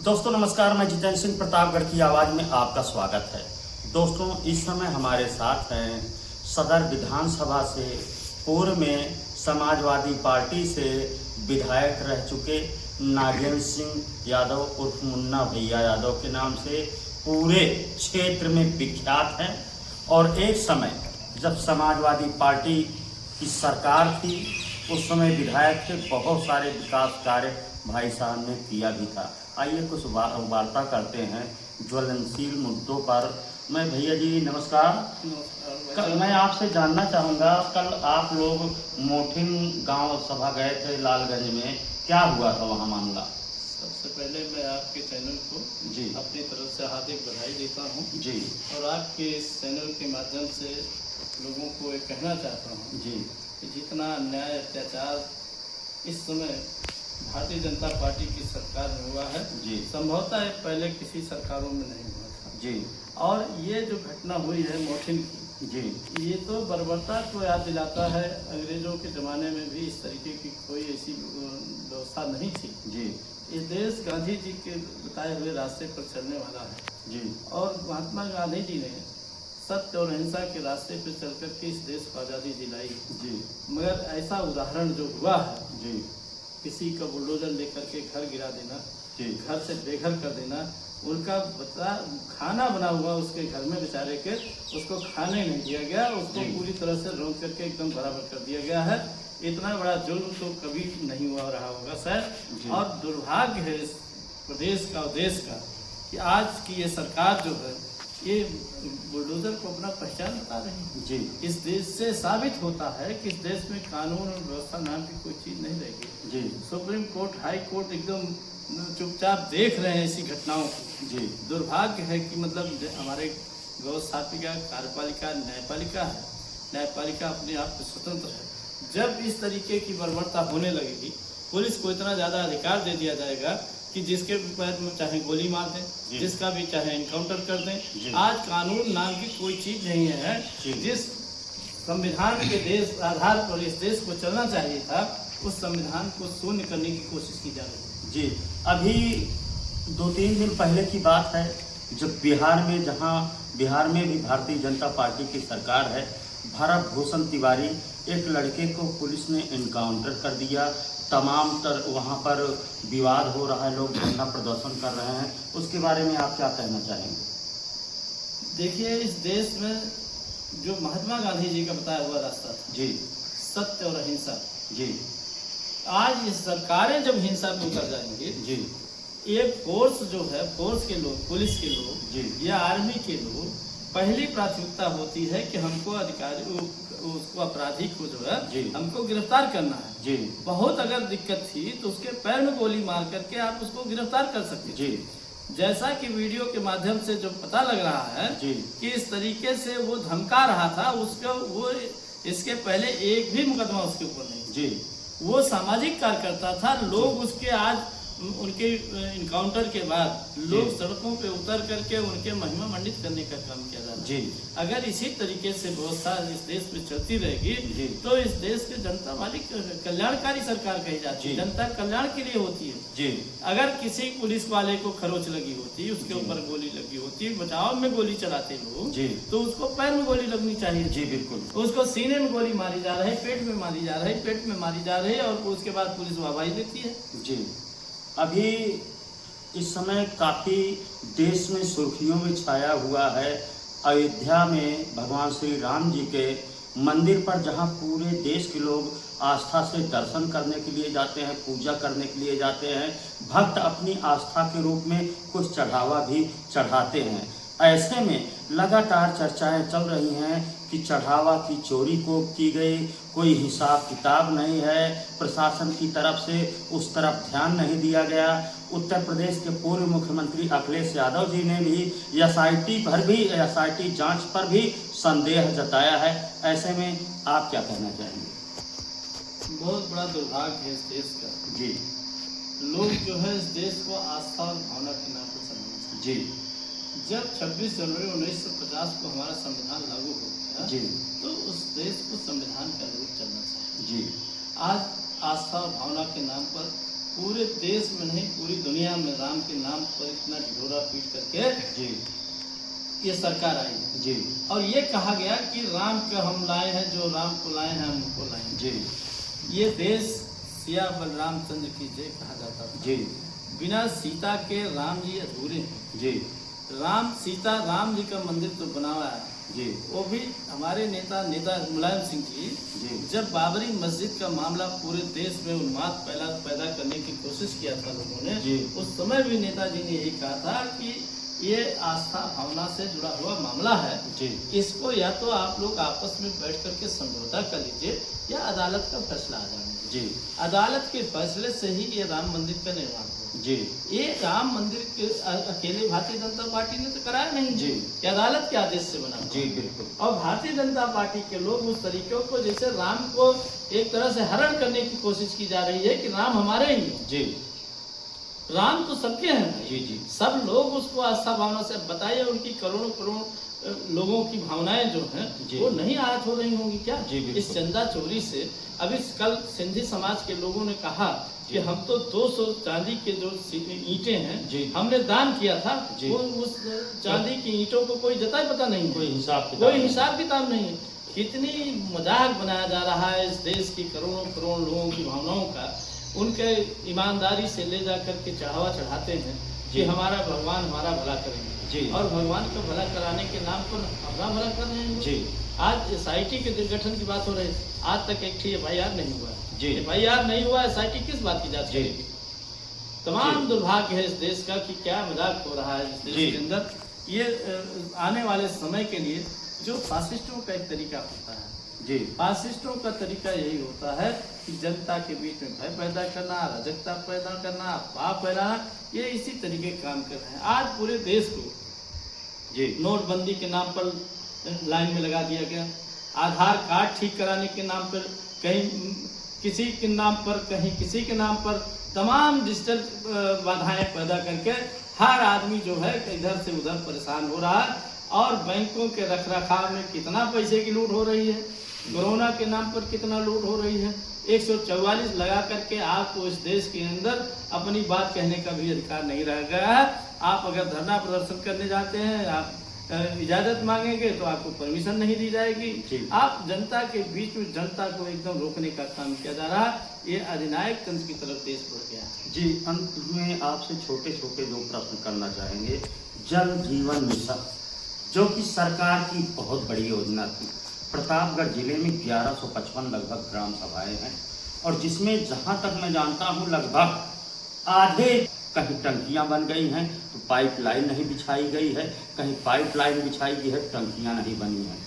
दोस्तों नमस्कार, मैं जितेंद्र सिंह प्रतापगढ़ की आवाज़ में आपका स्वागत है। दोस्तों इस समय हमारे साथ हैं सदर विधानसभा से पूर्व में समाजवादी पार्टी से विधायक रह चुके नागेंद्र सिंह यादव उर्फ मुन्ना भैया यादव के नाम से पूरे क्षेत्र में विख्यात हैं। और एक समय जब समाजवादी पार्टी की सरकार थी उस समय विधायक थे, बहुत सारे विकास कार्य भाई साहब ने किया भी था। आइए कुछ वार्ता करते हैं ज्वलनशील मुद्दों पर। मैं भैया जी नमस्कार। मैं आपसे जानना चाहूँगा, कल आप लोग मोठिन गांव सभा गए थे लालगंज में, क्या हुआ था वहाँ मामला? सबसे पहले मैं आपके चैनल को जी अपनी तरफ से हार्दिक बधाई देता हूँ जी। और आपके इस चैनल के माध्यम से लोगों को एक कहना चाहता हूँ जी कि जितना अन्याय अत्याचार इस समय भारतीय जनता पार्टी की सरकार में हुआ है जी संभवतः पहले किसी सरकारों में नहीं हुआ था जी। और ये जो घटना हुई है मोठिन की जी ये तो बर्बरता को याद दिलाता है। अंग्रेजों के ज़माने में भी इस तरीके की कोई ऐसी व्यवस्था नहीं थी जी। ये देश गांधी जी के बताए हुए रास्ते पर चलने वाला है जी और महात्मा गांधी जी ने सत्य और अहिंसा के रास्ते पर चलकर के इस देश को आज़ादी दिलाई। जी मगर ऐसा उदाहरण जो हुआ है, जी किसी का बुलडोजर लेकर के घर गिरा देना, जी घर से बेघर कर देना, उनका खाना बना हुआ उसके घर में बेचारे के उसको खाने नहीं दिया गया, उसको पूरी तरह से रोक करके एकदम बराबर कर दिया गया है। इतना बड़ा जुल्म तो कभी नहीं हुआ रहा होगा शायद। और दुर्भाग्य है इस प्रदेश का और देश का कि आज की ये सरकार जो है ये बुलडोजर को अपना पहचान बता रही है। जी। इस देश से साबित होता है कि इस देश में कानून और व्यवस्था नाम की कोई चीज़ नहीं रहेगी। जी सुप्रीम कोर्ट, हाई कोर्ट एकदम चुपचाप देख रहे हैं ऐसी घटनाओं को। जी। दुर्भाग्य है कि मतलब हमारे व्यवस्थापिका, कार्यपालिका, न्यायपालिका है, न्यायपालिका अपने आप में स्वतंत्र है। जब इस तरीके की बर्बरता होने लगेगी, पुलिस को इतना ज़्यादा अधिकार दे दिया जाएगा कि जिसके पैर में चाहे गोली मार दें, जिसका भी चाहे एनकाउंटर कर दें। आज कानून नाम की कोई चीज़ नहीं है। जिस संविधान के देश आधार पर इस देश को चलना चाहिए था, उस संविधान को शून्य करने की कोशिश की जा रही है। जी। अभी 2-3 दिन पहले की बात है जब बिहार में भी भारतीय जनता पार्टी की सरकार है, भरत भूषण तिवारी एक लड़के को पुलिस ने एनकाउंटर कर दिया। वहाँ पर विवाद हो रहा है, लोग धरना प्रदर्शन कर रहे हैं, उसके बारे में आप क्या कहना चाहेंगे? देखिए, इस देश में जो महात्मा गांधी जी का बताया हुआ रास्ता था जी, सत्य और अहिंसा जी, आज ये सरकारें जब हिंसा में उतर जाएंगे जी, एक फोर्स जो है, फोर्स के लोग, पुलिस के लोग जी या आर्मी के लोग, पहली प्राथमिकता होती है कि हमको अधिकारी उसको अपराधी को जो है हमको गिरफ्तार करना है जी। बहुत अगर दिक्कत थी तो उसके पैर में गोली मार करके आप उसको गिरफ्तार कर सकते जी। जैसा कि वीडियो के माध्यम से जो पता लग रहा है जी कि इस तरीके से वो धमका रहा था, उसका वो इसके पहले एक भी मुकदमा उसके ऊपर नहीं जी। वो सामाजिक कार्यकर्ता था। लोग उसके आज उनके इनकाउंटर के बाद लोग सड़कों पे उतर करके उनके महिमा मंडित करने का काम किया जा रहा है जी। अगर इसी तरीके से व्यवस्था इस देश में चलती रहेगी तो इस देश के जनता वाली कल्याणकारी सरकार कही जाती है, जनता कल्याण के लिए होती है जी। अगर किसी पुलिस वाले को खरोच लगी होती, उसके ऊपर गोली लगी होती, बचाव में गोली चलाते लोग तो उसको पैर में गोली लगनी चाहिए जी। बिल्कुल। उसको सीने में गोली मारी जा रही है, पेट में मारी जा रही है, पेट में मारी जा रही है और उसके बाद पुलिस वाहवाही देती है जी। अभी इस समय काफ़ी देश में सुर्खियों में छाया हुआ है अयोध्या में भगवान श्री राम जी के मंदिर पर, जहां पूरे देश के लोग आस्था से दर्शन करने के लिए जाते हैं, पूजा करने के लिए जाते हैं। भक्त अपनी आस्था के रूप में कुछ चढ़ावा भी चढ़ाते हैं। ऐसे में लगातार चर्चाएं चल रही हैं कि चढ़ावा की चोरी को की गई, कोई हिसाब किताब नहीं है, प्रशासन की तरफ से उस तरफ ध्यान नहीं दिया गया। उत्तर प्रदेश के पूर्व मुख्यमंत्री अखिलेश यादव जी ने भी एसआईटी जांच पर भी संदेह जताया है। ऐसे में आप क्या कहना चाहेंगे? बहुत बड़ा दुर्भाग्य है इस देश का जी। लोग जो है इस देश को आस्था और भावना के नाम पर समझते जी। जब 26 जनवरी 1950 को हमारा संविधान लागू हो गया जी, तो उस देश को संविधान का अनुरूप चलना चाहिए जी। आज आस्था और भावना के नाम पर पूरे देश में नहीं पूरी दुनिया में राम के नाम पर इतना ढिढोरा पीट करके जी ये सरकार आई है जी। और ये कहा गया कि राम को हम लाए हैं, जो राम को लाए हैं हम उनको लाए जी ये देश सिया बलराम चंद्र की जय कहा जाता था जी। बिना सीता के राम जी अधूरे हैं जी राम सीता राम जी का मंदिर तो बना हुआ है जी वो भी हमारे नेता मुलायम सिंह जी जब बाबरी मस्जिद का मामला पूरे देश में उन्माद पैदा करने की कोशिश किया था लोगों ने जी। उस समय भी नेताजी ने यही कहा था कि ये आस्था भावना से जुड़ा हुआ मामला है जी। इसको या तो आप लोग आपस में बैठ करके समझौता कर लीजिए या अदालत का फैसला आ जाने जी। अदालत के फैसले से ही ये राम मंदिर का निर्माण हुआ जी। ये राम मंदिर के अकेले भारतीय जनता पार्टी ने तो कराया नहीं जी। ये अदालत के आदेश से बना जी बिल्कुल। और भारतीय जनता पार्टी के लोग उस तरीके को जैसे राम को एक तरह से हरण करने की कोशिश की जा रही है कि राम हमारे ही हैं। जी राम तो सबके हैं जी जी। सब लोग उसको आस्था भावना से बताइए उनकी करोड़ों करोड़ लोगों की भावनाएं जो हैं वो नहीं आहत हो रही होंगी क्या जी इस चंदा चोरी से। अभी कल सिंधी समाज के लोगों ने कहा कि हम तो 200 चांदी के जो ईंटें हैं हमने दान किया था वो उस चांदी की ईंटों को कोई जता पता नहीं कोई हिसाब किताब नहीं है। कितनी मजाक बनाया जा रहा है इस देश की करोड़ों करोड़ लोगों की भावनाओं का उनके ईमानदारी से ले जा करके चढ़ावा चढ़ाते हैं कि हमारा भगवान हमारा भला करेंगे जी। और भगवान का भला कराने के नाम पर अपना भला कर रहे हैं जी। आज SIT के गठन की बात हो रही है आज तक एक FIR नहीं हुआ जी। FIR नहीं हुआ SIT किस बात की जांच करेगी। तमाम दुर्भाग्य है इस देश का कि क्या मजाक हो रहा है इस देश के अंदर। ये आने वाले समय के लिए जो फासिस्टों का एक तरीका होता है जी फासिस्टों का तरीका यही होता है कि जनता के बीच में भय पैदा करना अराजकता पैदा करना पाप फैलाना ये इसी तरीके काम कर रहे हैं। आज पूरे देश को जी नोटबंदी के नाम पर लाइन में लगा दिया गया आधार कार्ड ठीक कराने के नाम पर कहीं किसी के नाम पर कहीं किसी के नाम पर तमाम डिजिटल बाधाएं पैदा करके हर आदमी जो है इधर से उधर परेशान हो रहा है और बैंकों के रखरखाव में कितना पैसे की लूट हो रही है कोरोना के नाम पर कितना लूट हो रही है 144 लगा करके आपको इस देश के अंदर अपनी बात कहने का भी अधिकार नहीं रह गया है। आप अगर धरना प्रदर्शन करने जाते हैं आप इजाजत मांगेंगे तो आपको परमिशन नहीं दी जाएगी। आप जनता के बीच में जनता को एकदम रोकने का काम किया जा रहा है। ये अधिनायक तंत्र की तरफ देश बढ़ गया जी। अंत में आपसे छोटे छोटे दो प्रश्न करना चाहेंगे। जल जीवन मिशन जो कि सरकार की बहुत बड़ी योजना थी प्रतापगढ़ जिले में 1155 लगभग ग्राम सभाएं हैं और जिसमें जहां तक मैं जानता हूं लगभग आधे कहीं टंकियां बन गई हैं तो पाइपलाइन नहीं बिछाई गई है कहीं पाइपलाइन बिछाई गई है टंकियां नहीं बनी हैं।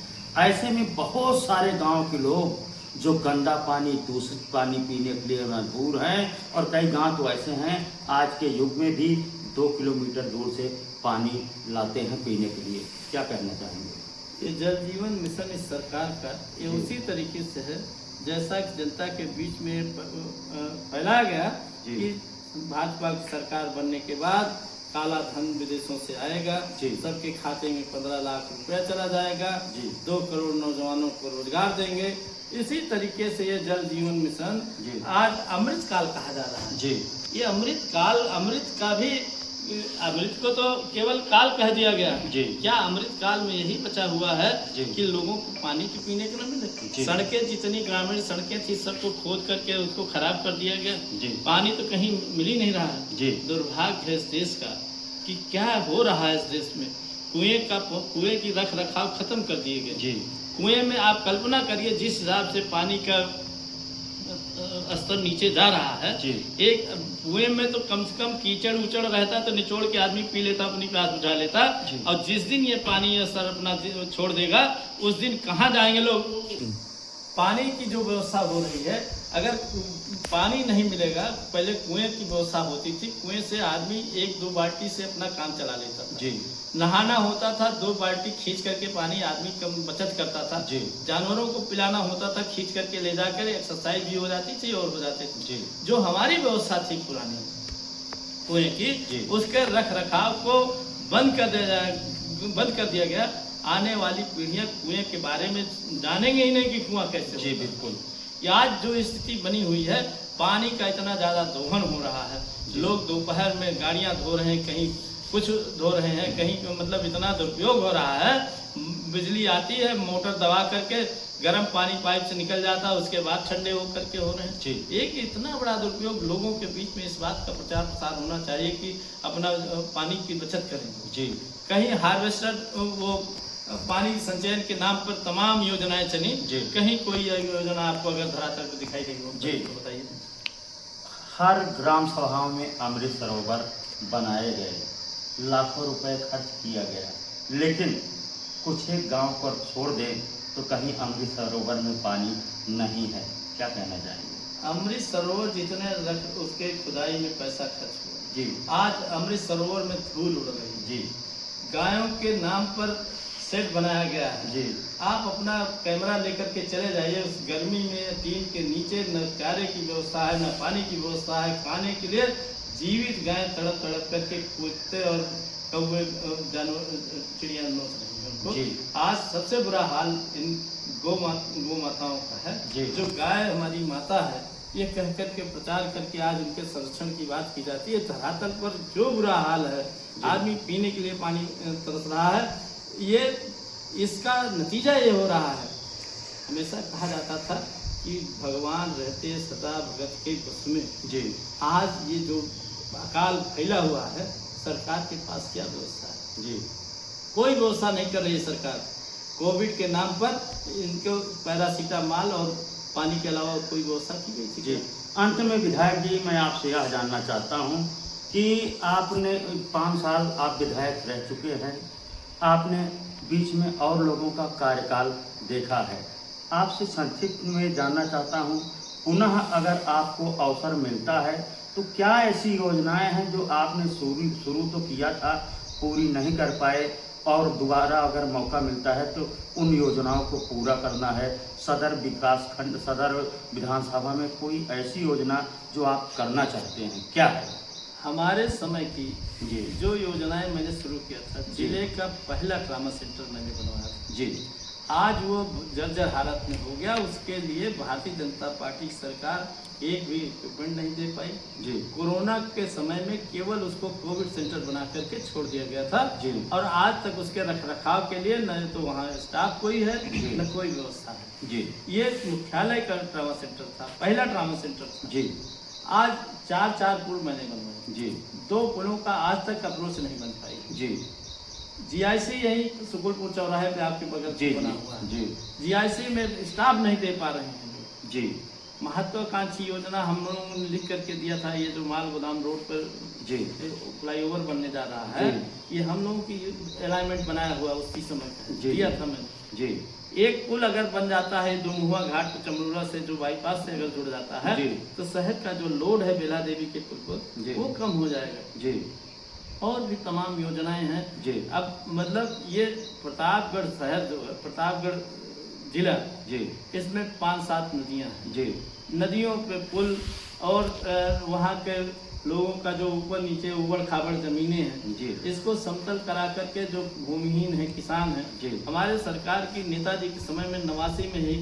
ऐसे में बहुत सारे गांव के लोग जो गंदा पानी दूषित पानी पीने के लिए मजबूर हैं और कई गांव तो ऐसे हैं आज के युग में भी 2 किलोमीटर दूर से पानी लाते हैं पीने के लिए। क्या कहना चाहेंगे। ये जल जीवन मिशन इस सरकार का ये उसी तरीके से है जैसा कि जनता के बीच में फैलाया गया कि भाजपा की सरकार बनने के बाद काला धन विदेशों से आएगा सबके खाते में 15 लाख रुपया चला जाएगा 2 करोड़ नौजवानों को रोजगार देंगे। इसी तरीके से ये जल जीवन मिशन आज अमृत काल कहा जा रहा है। ये अमृत का भी अमृत को तो केवल काल कह दिया गया क्या अमृत काल में यही बचा हुआ है कि लोगों को पानी की पीने को न मिले। सड़कें जितनी ग्रामीण सड़कें थी सबको खोद करके उसको खराब कर दिया गया पानी तो कहीं मिल ही नहीं रहा है। दुर्भाग्य है इस देश का कि क्या हो रहा है इस देश में। कुएं की रख रखाव खत्म कर दिए गए। कुएं में आप कल्पना करिए जिस हिसाब से पानी का स्तर नीचे जा रहा है एक कुएं में तो कम से कम कीचड़ उचड़ रहता तो निचोड़ के आदमी पी लेता अपनी प्यास बुझा लेता और जिस दिन ये पानी स्तर अपना छोड़ देगा उस दिन कहाँ जाएंगे लोग। पानी की जो व्यवस्था हो रही है अगर पानी नहीं मिलेगा पहले कुएं की व्यवस्था होती थी कुएं से आदमी 1-2 बाल्टी से अपना काम चला लेता था नहाना होता था 2 बाल्टी खींच करके पानी आदमी कम बचत करता था जानवरों को पिलाना होता था खींच करके ले जाकर एक्सरसाइज भी हो जाती थी और हो जाते थे। जो हमारी व्यवस्था थी पुरानी कुएं की उसके रख रखाव को बंद कर दिया गया। आने वाली पीढ़ियां कुएं के बारे में जानेंगे ही नहीं कि कुआं कैसे। बिल्कुल। आज जो स्थिति बनी हुई है पानी का इतना ज़्यादा दोहन हो रहा है, लोग दोपहर में गाड़ियां धो रहे हैं, कहीं कुछ धो रहे हैं, कहीं मतलब इतना दुरुपयोग हो रहा है। बिजली आती है, मोटर दबा करके गर्म पानी पाइप से निकल जाता है, उसके बाद ठंडे होकर के हो रहे हैं। एक इतना बड़ा दुरुपयोग, लोगों के बीच में इस बात का प्रचार प्रसार होना चाहिए कि अपना पानी की बचत करें जी। कहीं हार्वेस्टर वो पानी संचयन के नाम पर तमाम योजनाएं चली, कहीं कोई योजना आपको अगर धरातल पर दिखाई देगी जी तो बताइए। हर ग्राम सभाओं में अमृत सरोवर बनाए गए, लाखों रुपए खर्च किया गया, लेकिन कुछ एक गांव पर छोड़ दें तो कहीं अमृत सरोवर में पानी नहीं है। क्या कहना चाहेंगे? अमृत सरोवर जितने उसके खुदाई में पैसा खर्च हुआ जी, आज अमृत सरोवर में धूल उड़ रही जी। गायों के नाम पर सेट बनाया गया है जी। आप अपना कैमरा लेकर के चले जाइए, उस गर्मी में टीन के नीचे न चारे की व्यवस्था है, न पानी की व्यवस्था है। खाने के लिए जीवित गाय तड़प तड़प करके कुत्ते और कौवे जानवर चिड़िया नोच रही है उनको। आज सबसे बुरा हाल इन गौ माताओं का है जी। जो गाय हमारी माता है, ये कह करके प्रचार करके आज उनके संरक्षण की बात की जाती है। धरातल पर जो बुरा हाल है, आदमी पीने के लिए पानी तरस रहा है, ये इसका नतीजा ये हो रहा है। हमेशा कहा जाता था कि भगवान रहते सदा भगत के बस में जी। आज ये जो अकाल फैला हुआ है, सरकार के पास क्या व्यवस्था है जी? कोई व्यवस्था नहीं कर रही है सरकार। कोविड के नाम पर इनको पैरासीटामॉल और पानी के अलावा कोई व्यवस्था की गई थी जी। अंत में विधायक जी, मैं आपसे यह जानना चाहता हूँ कि आपने 5 साल आप विधायक रह चुके हैं, आपने बीच में और लोगों का कार्यकाल देखा है। आपसे संक्षिप्त में जानना चाहता हूँ, पुनः अगर आपको अवसर मिलता है तो क्या ऐसी योजनाएं हैं जो आपने शुरू तो किया था, पूरी नहीं कर पाए, और दोबारा अगर मौका मिलता है तो उन योजनाओं को पूरा करना है? सदर विकास खंड, सदर विधानसभा में कोई ऐसी योजना जो आप करना चाहते हैं, क्या है? हमारे समय की जी जो योजनाएं मैंने शुरू किया था, जिले का पहला ट्रामा सेंटर मैंने बनवाया था जी, आज वो जर्जर हालत में हो गया। उसके लिए भारतीय जनता पार्टी सरकार एक भी इक्विपमेंट नहीं दे पाई जी। कोरोना के समय में केवल उसको कोविड सेंटर बना करके छोड़ दिया गया था जी। और आज तक उसके रखरखाव के लिए न तो वहाँ स्टाफ कोई है, न कोई व्यवस्था है जी। ये मुख्यालय का ट्रामा सेंटर था, पहला ट्रामा सेंटर था जी। आज 4 पुल मैंने बनवाए जी। 2 पुलों का आज तक अप्रोच नहीं बन पाई जी। जीआईसी यही सुकुलपुर चौराहे पे आपके बगल से बना हुआ है जी। जीआईसी में स्टाफ नहीं दे पा रहे हैं जी। महत्वाकांक्षी योजना हम लोगों ने लिख करके दिया था, ये जो माल गोदाम रोड पर जी फ्लाईओवर बनने जा रहा है, ये हम लोगों की अलाइनमेंट बनाया हुआ उसी समय दिया था मैंने जी। एक पुल अगर बन जाता है दुमुआ घाट चमरूरा से, जो बाईपास से अगर जुड़ जाता है तो शहर का जो लोड है बेला देवी के पुल पर वो कम हो जाएगा जी। और भी तमाम योजनाएं हैं जी। अब मतलब ये प्रतापगढ़ शहर जो है, प्रतापगढ़ जिला जी, इसमें 5-7 नदियां हैं जी। नदियों पे पुल और वहाँ के लोगों का जो ऊपर नीचे उबड़ खाबड़ जमीनें हैं जी, इसको समतल करा करके जो भूमिहीन है किसान है जी, हमारे सरकार की नेताजी के समय में 89 में ही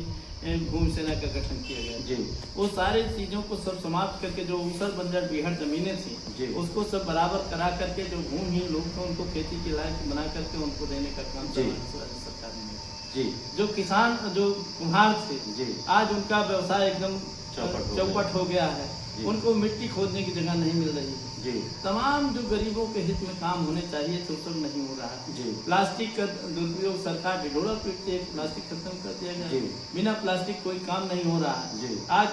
भूमि सेना का गठन किया गया जी। वो सारी चीज़ों को सब समाप्त करके जो ऊसर बंजर बीहड़ जमीनें थी उसको सब बराबर करा करके जो भूमिहीन लोग थे उनको खेती के लायक बना करके उनको देने का काम सरकार ने जी। जो किसान जो कुम्हार थे जी, आज उनका व्यवसाय एकदम चौपट हो गया है, उनको मिट्टी खोदने की जगह नहीं मिल रही जी। तमाम जो गरीबों के हित में काम होने चाहिए तो सब नहीं हो रहा है जी। प्लास्टिक का दुरुपयोग सरकार ढिढोरा पीटती है, प्लास्टिक खत्म कर दिया गया, बिना प्लास्टिक कोई काम नहीं हो रहा है जी। आज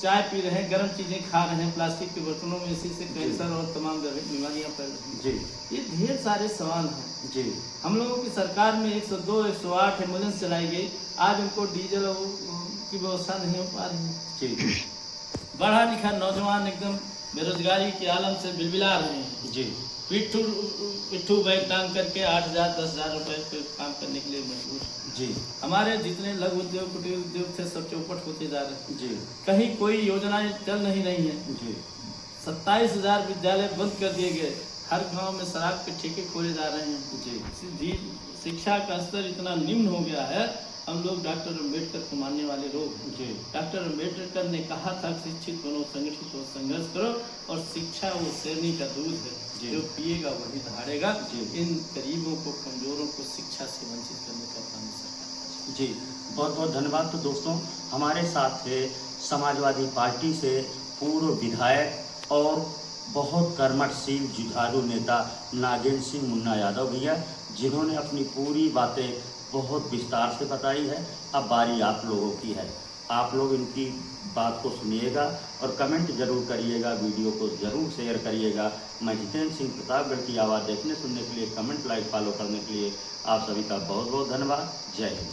चाय पी रहे हैं, गर्म चीजें खा रहे हैं प्लास्टिक के बर्तनों में, इसी से कैंसर और तमाम बीमारियां फैल रही हैं जी। ये ढेर सारे सवाल हैं जी। हम लोगों की सरकार में 102, 108 एम्बुलेंस चलाई गई, आज उनको डीजल की व्यवस्था नहीं हो पा रही है। पढ़ा लिखा नौजवान एकदम बेरोजगारी के आलम से बिलबिला रहे हैं जी। पिट्ठू बैग टांग करके 8,000 10,000 रुपए पे काम करने के लिए मजबूर जी। हमारे जितने लघु उद्योग कुटीर उद्योग थे सब चौपट होते जा रहे हैं जी। कहीं कोई योजनाएं चल नहीं रही है जी। 27,000 विद्यालय बंद कर दिए गए, हर गांव में शराब के ठेके खोले जा रहे हैं जी। शिक्षा का स्तर इतना निम्न हो गया है हम लोग डॉक्टर अम्बेडकर को मानने वाले लोग हैं। जी। डॉक्टर अम्बेडकर ने कहा था शिक्षित बनो, संगठित हो, संघर्ष करो, और शिक्षा वो शेरनी का दूध है, जो पिएगा वही धारेगा। इन गरीबों को, कमजोरों को शिक्षा से वंचित करने का काम सरकार। जी, बहुत बहुत धन्यवाद। तो दोस्तों, हमारे साथ थे समाजवादी पार्टी से पूर्व विधायक और बहुत कर्मठशील जुझारू नेता नागेंद्र सिंह मुन्ना यादव भैया, जिन्होंने अपनी पूरी बातें बहुत विस्तार से बताई है। अब बारी आप लोगों की है, आप लोग इनकी बात को सुनिएगा और कमेंट जरूर करिएगा, वीडियो को जरूर शेयर करिएगा। मैं जितेंद्र सिंह, प्रतापगढ़ की आवाज़ देखने सुनने के लिए, कमेंट, लाइक, फॉलो करने के लिए आप सभी का बहुत बहुत धन्यवाद। जय हिंद।